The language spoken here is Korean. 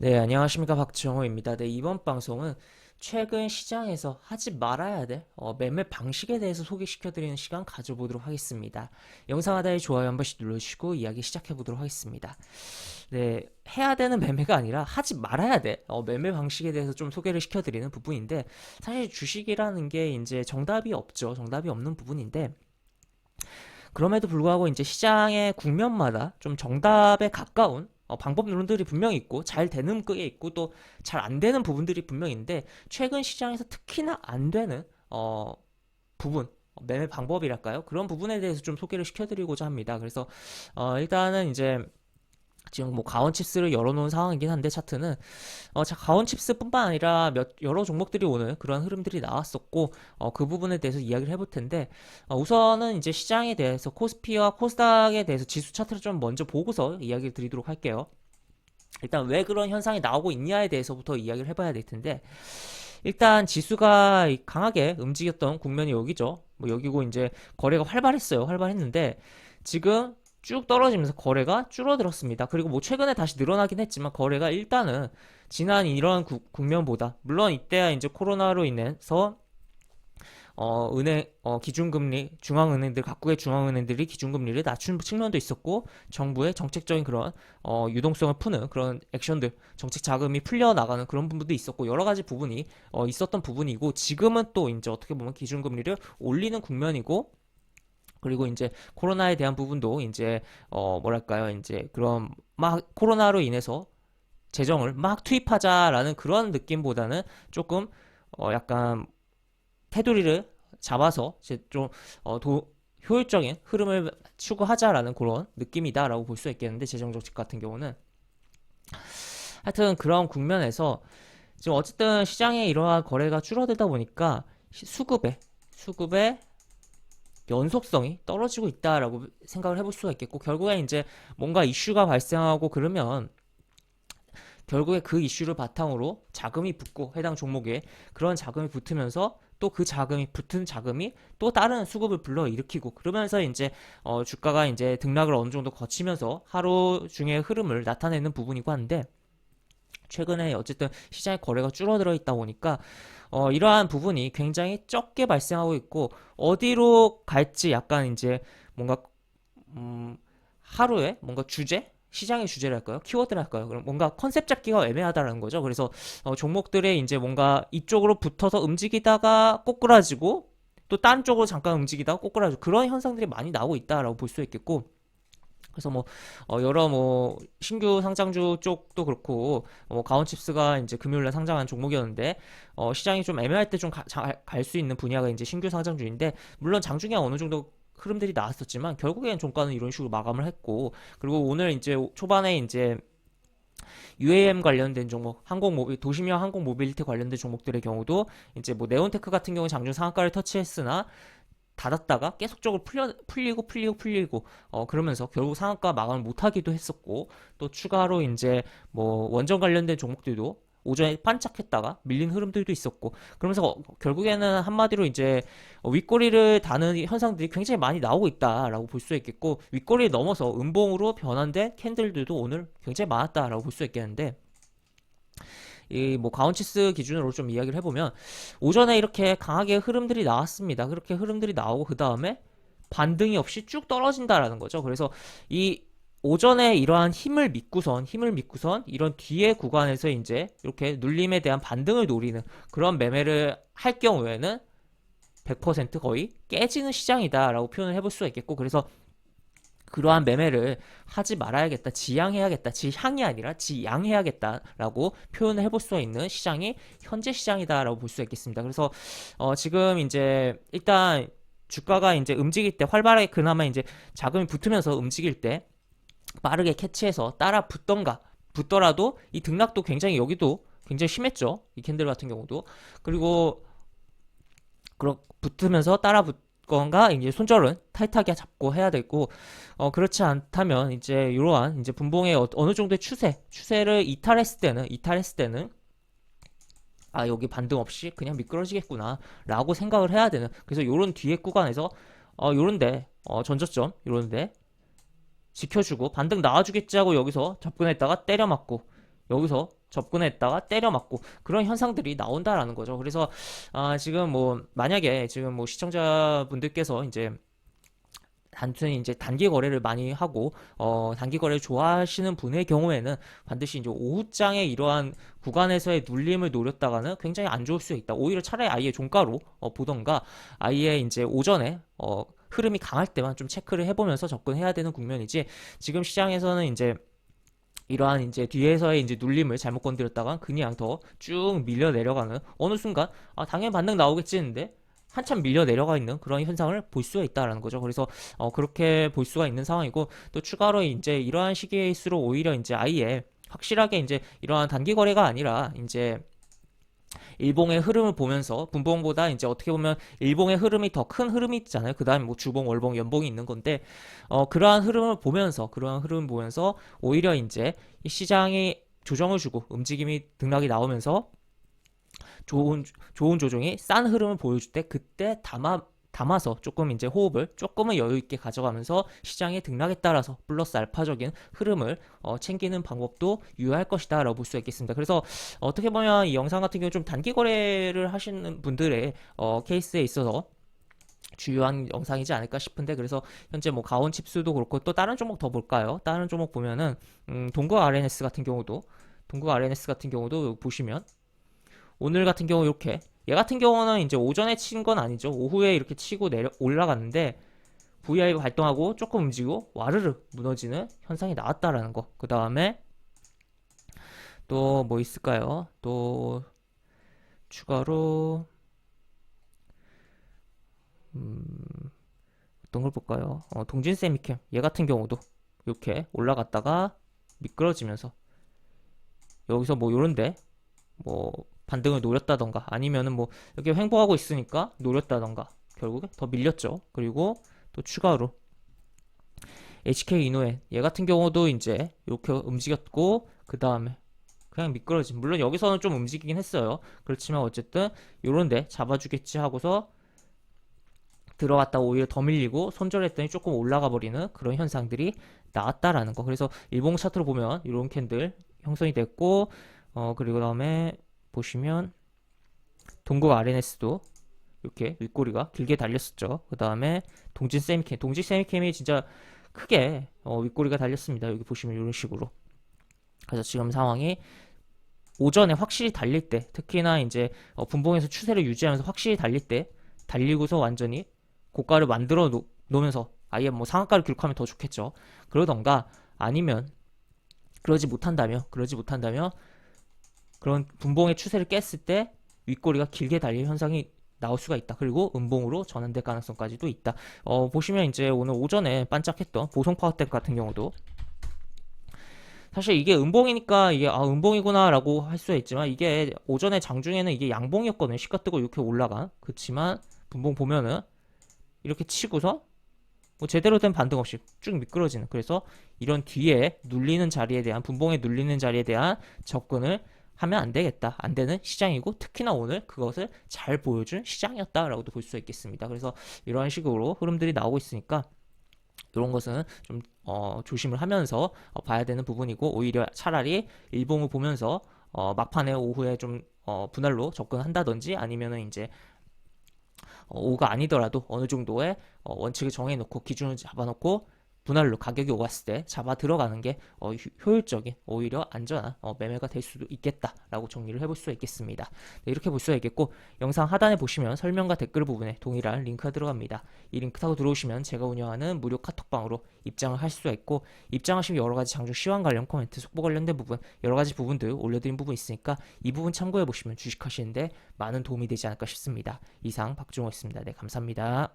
네, 안녕하십니까. 박정호입니다. 네, 이번 방송은 최근 시장에서 하지 말아야 될 매매 방식에 대해서 소개시켜드리는 시간 가져보도록 하겠습니다. 영상 하단에 좋아요 한 번씩 눌러주시고 이야기 시작해보도록 하겠습니다. 네, 해야 되는 매매가 아니라 하지 말아야 될 매매 방식에 대해서 좀 소개를 시켜드리는 부분인데, 사실 주식이라는 게 이제 정답이 없죠. 정답이 없는 부분인데, 그럼에도 불구하고 이제 시장의 국면마다 좀 정답에 가까운 방법론들이 분명히 있고 잘 되는 게 있고 또 잘 안 되는 부분들이 분명인데, 최근 시장에서 특히나 안 되는 부분, 매매 방법이랄까요? 그런 부분에 대해서 좀 소개를 시켜드리고자 합니다. 그래서 일단은 이제 지금 뭐 가온칩스를 열어놓은 상황이긴 한데, 차트는 자, 가온칩스뿐만 아니라 여러 종목들이 오늘 그런 흐름들이 나왔었고, 그 부분에 대해서 이야기를 해볼 텐데, 우선은 이제 시장에 대해서 코스피와 코스닥에 대해서 지수 차트를 좀 먼저 보고서 이야기를 드리도록 할게요. 일단 왜 그런 현상이 나오고 있냐에 대해서부터 이야기를 해봐야 될 텐데, 일단 지수가 강하게 움직였던 국면이 여기죠. 뭐 여기고 이제 거래가 활발했어요. 활발했는데 지금 쭉 떨어지면서 거래가 줄어들었습니다. 그리고 뭐 최근에 다시 늘어나긴 했지만 거래가 일단은 지난 이런 국면보다, 물론 이때야 이제 코로나로 인해서 은행, 기준금리, 중앙은행들, 각국의 중앙은행들이 기준금리를 낮춘 측면도 있었고, 정부의 정책적인 그런, 유동성을 푸는 그런 액션들, 정책 자금이 풀려나가는 그런 부분도 있었고, 여러 가지 부분이, 있었던 부분이고, 지금은 또 이제 어떻게 보면 기준금리를 올리는 국면이고, 그리고 이제 코로나에 대한 부분도 이제, 뭐랄까요, 이제 그런 막 코로나로 인해서 재정을 막 투입하자라는 그런 느낌보다는 조금, 약간 테두리를 잡아서 이제 좀 효율적인 흐름을 추구하자라는 그런 느낌이다라고 볼 수 있겠는데, 재정 정책 같은 경우는 하여튼 그런 국면에서 지금 어쨌든 시장에 이러한 거래가 줄어들다 보니까 수급의 연속성이 떨어지고 있다라고 생각을 해볼 수가 있겠고, 결국에 이제 뭔가 이슈가 발생하고 그러면 결국에 그 이슈를 바탕으로 자금이 붙고, 해당 종목에 그런 자금이 붙으면서 또 그 자금이 붙은 자금이 또 다른 수급을 불러일으키고, 그러면서 이제 주가가 이제 등락을 어느 정도 거치면서 하루 중에 흐름을 나타내는 부분이고 한데, 최근에 어쨌든 시장의 거래가 줄어들어 있다 보니까 이러한 부분이 굉장히 적게 발생하고 있고, 어디로 갈지 약간 이제 뭔가 하루에 뭔가 시장의 주제랄까요? 키워드랄까요? 그럼 뭔가 컨셉 잡기가 애매하다라는 거죠. 그래서 종목들의 이제 뭔가 이쪽으로 붙어서 움직이다가 꼬꾸라지고, 또 딴 쪽으로 잠깐 움직이다가 꼬꾸라지고, 그런 현상들이 많이 나오고 있다라고 볼 수 있겠고, 그래서 뭐 여러 뭐 신규 상장주 쪽도 그렇고, 가온칩스가 이제 금요일날 상장한 종목이었는데, 시장이 좀 애매할 때 좀 갈 수 있는 분야가 이제 신규 상장주인데, 물론 장중에 어느 정도 흐름들이 나왔었지만 결국엔 종가는 이런 식으로 마감을 했고, 그리고 오늘 이제 초반에 이제 UAM 관련된 종목, 도심형 항공 모빌리티 관련된 종목들의 경우도 이제 뭐 네온테크 같은 경우 장중 상한가를 터치했으나 닫았다가 계속적으로 풀리고 그러면서 결국 상한가 마감을 못하기도 했었고, 또 추가로 이제 뭐 원전 관련된 종목들도 오전에 반짝했다가 밀린 흐름들도 있었고, 그러면서 결국에는 한마디로 이제 윗꼬리를 다는 현상들이 굉장히 많이 나오고 있다라고 볼 수 있겠고, 윗꼬리를 넘어서 음봉으로 변환된 캔들들도 오늘 굉장히 많았다라고 볼 수 있겠는데, 이 뭐 가온치스 기준으로 좀 이야기를 해보면, 오전에 이렇게 강하게 흐름들이 나왔습니다. 그렇게 흐름들이 나오고 그 다음에 반등이 없이 쭉 떨어진다라는 거죠. 그래서 이 오전에 이러한 힘을 믿고선 이런 뒤에 구간에서 이제 이렇게 눌림에 대한 반등을 노리는 그런 매매를 할 경우에는 100% 거의 깨지는 시장이다라고 표현을 해볼 수가 있겠고, 그래서 그러한 매매를 하지 말아야겠다, 지양해야겠다, 지향이 아니라 지양해야겠다라고 표현을 해볼 수 있는 시장이 현재 시장이다라고 볼 수 있겠습니다. 그래서 지금 이제 일단 주가가 이제 움직일 때 활발하게, 그나마 이제 자금이 붙으면서 움직일 때 빠르게 캐치해서 따라 붙더라도 이 등락도 굉장히, 여기도 굉장히 심했죠. 이 캔들 같은 경우도. 그리고 붙으면서 따라 건가 이제 손절은 타이트하게 잡고 해야 되고, 그렇지 않다면 이제 이러한 이제 분봉의 어느 정도의 추세를 이탈했을 때는 아, 여기 반등 없이 그냥 미끄러지겠구나 라고 생각을 해야 되는, 그래서 요런 뒤에 구간에서 요런데 전저점 요런데 지켜주고 반등 나와주겠지 하고 여기서 접근했다가 때려 맞고, 여기서 접근했다가 때려 맞고 그런 현상들이 나온다라는 거죠. 그래서 지금 뭐 만약에 지금 뭐 시청자분들께서 이제 단순히 이제 단기 거래를 많이 하고 단기 거래를 좋아하시는 분의 경우에는 반드시 이제 오후장에 이러한 구간에서의 눌림을 노렸다가는 굉장히 안 좋을 수 있다. 오히려 차라리 아예 종가로 보던가 아예 이제 오전에 흐름이 강할 때만 좀 체크를 해보면서 접근해야 되는 국면이지 지금 시장에서는 이제 이러한 이제 뒤에서의 이제 눌림을 잘못 건드렸다가 그냥 더 쭉 밀려 내려가는 어느 순간 당연히 반등 나오겠지 했는데 한참 밀려 내려가 있는 그런 현상을 볼 수가 있다라는 거죠. 그래서 그렇게 볼 수가 있는 상황이고 또 추가로 이제 이러한 시기일수록 오히려 이제 아예 확실하게 이제 이러한 단기 거래가 아니라 이제 일봉의 흐름을 보면서 분봉보다 이제 어떻게 보면 일봉의 흐름이 더 큰 흐름이 있잖아요. 그 다음에 뭐 주봉, 월봉, 연봉이 있는 건데 그러한 흐름을 보면서 오히려 이제 이 시장이 조정을 주고 움직임이 등락이 나오면서 좋은 조정이 싼 흐름을 보여줄 때 그때 담아서 조금 이제 호흡을 조금은 여유 있게 가져가면서 시장의 등락에 따라서 플러스 알파적인 흐름을 챙기는 방법도 유효할 것이다라고 볼 수 있겠습니다. 그래서 어떻게 보면 이 영상 같은 경우 좀 단기 거래를 하시는 분들의 케이스에 있어서 주요한 영상이지 않을까 싶은데 그래서 현재 뭐 가온 칩스도 그렇고 또 다른 종목 더 볼까요? 다른 종목 보면은 동국 RNS 같은 경우도 보시면 오늘 같은 경우 이렇게 얘 같은 경우는 이제 오전에 친 건 아니죠. 오후에 이렇게 치고 내려 올라갔는데 VI가 발동하고 조금 움직이고 와르르 무너지는 현상이 나왔다라는 거. 그 다음에 또 뭐 있을까요? 또 추가로 어떤 걸 볼까요? 동진 세미캠 얘 같은 경우도 이렇게 올라갔다가 미끄러지면서 여기서 뭐 요런데 뭐 반등을 노렸다던가 아니면은 뭐 이렇게 횡보하고 있으니까 노렸다던가 결국에 더 밀렸죠. 그리고 또 추가로 HK 이노엔 얘 같은 경우도 이제 이렇게 움직였고 그 다음에 그냥 미끄러짐. 물론 여기서는 좀 움직이긴 했어요. 그렇지만 어쨌든 요런데 잡아주겠지 하고서 들어갔다 오히려 더 밀리고 손절했더니 조금 올라가 버리는 그런 현상들이 나왔다라는 거. 그래서 일봉 차트로 보면 이런 캔들 형성이 됐고 그리고 다음에 보시면 동국 RNS도 이렇게 윗꼬리가 길게 달렸었죠. 그 다음에 동진 세미캠이 진짜 크게 윗꼬리가 달렸습니다. 여기 보시면 이런 식으로. 그래서 지금 상황이 오전에 확실히 달릴 때, 특히나 이제 분봉에서 추세를 유지하면서 확실히 달릴 때, 달리고서 완전히 고가를 만들어 놓으면서 아예 뭐 상한가를 기록하면 더 좋겠죠. 그러던가 아니면 그러지 못한다면 그런 분봉의 추세를 깼을 때 윗꼬리가 길게 달릴 현상이 나올 수가 있다. 그리고 음봉으로 전환될 가능성까지도 있다. 보시면 이제 오늘 오전에 반짝했던 보성 파워텍 같은 경우도 사실 이게 음봉이니까 이게 음봉이구나라고 할 수가 있지만 이게 오전에 장중에는 이게 양봉이었거든요. 시가 뜨고 이렇게 올라간. 그렇지만 분봉 보면은 이렇게 치고서 뭐 제대로 된 반등 없이 쭉 미끄러지는. 그래서 이런 뒤에 눌리는 자리에 대한 분봉에 눌리는 자리에 대한 접근을 하면 안 되겠다. 안 되는 시장이고 특히나 오늘 그것을 잘 보여준 시장이었다라고도 볼 수 있겠습니다. 그래서 이러한 식으로 흐름들이 나오고 있으니까 이런 것은 좀 조심을 하면서 봐야 되는 부분이고 오히려 차라리 일봉을 보면서 막판에 오후에 좀 분할로 접근한다든지 아니면은 이제 오가 아니더라도 어느 정도의 원칙을 정해놓고 기준을 잡아놓고 분할로 가격이 오갔을 때 잡아 들어가는 게 효율적인 오히려 안전한 매매가 될 수도 있겠다라고 정리를 해볼 수 있겠습니다. 네, 이렇게 볼 수가 있겠고 영상 하단에 보시면 설명과 댓글 부분에 동일한 링크가 들어갑니다. 이 링크 타고 들어오시면 제가 운영하는 무료 카톡방으로 입장을 할 수가 있고 입장하시면 여러가지 장중 시황 관련 코멘트 속보 관련된 부분 여러가지 부분들 올려드린 부분 있으니까 이 부분 참고해 보시면 주식하시는데 많은 도움이 되지 않을까 싶습니다. 이상 박종호였습니다. 네, 감사합니다.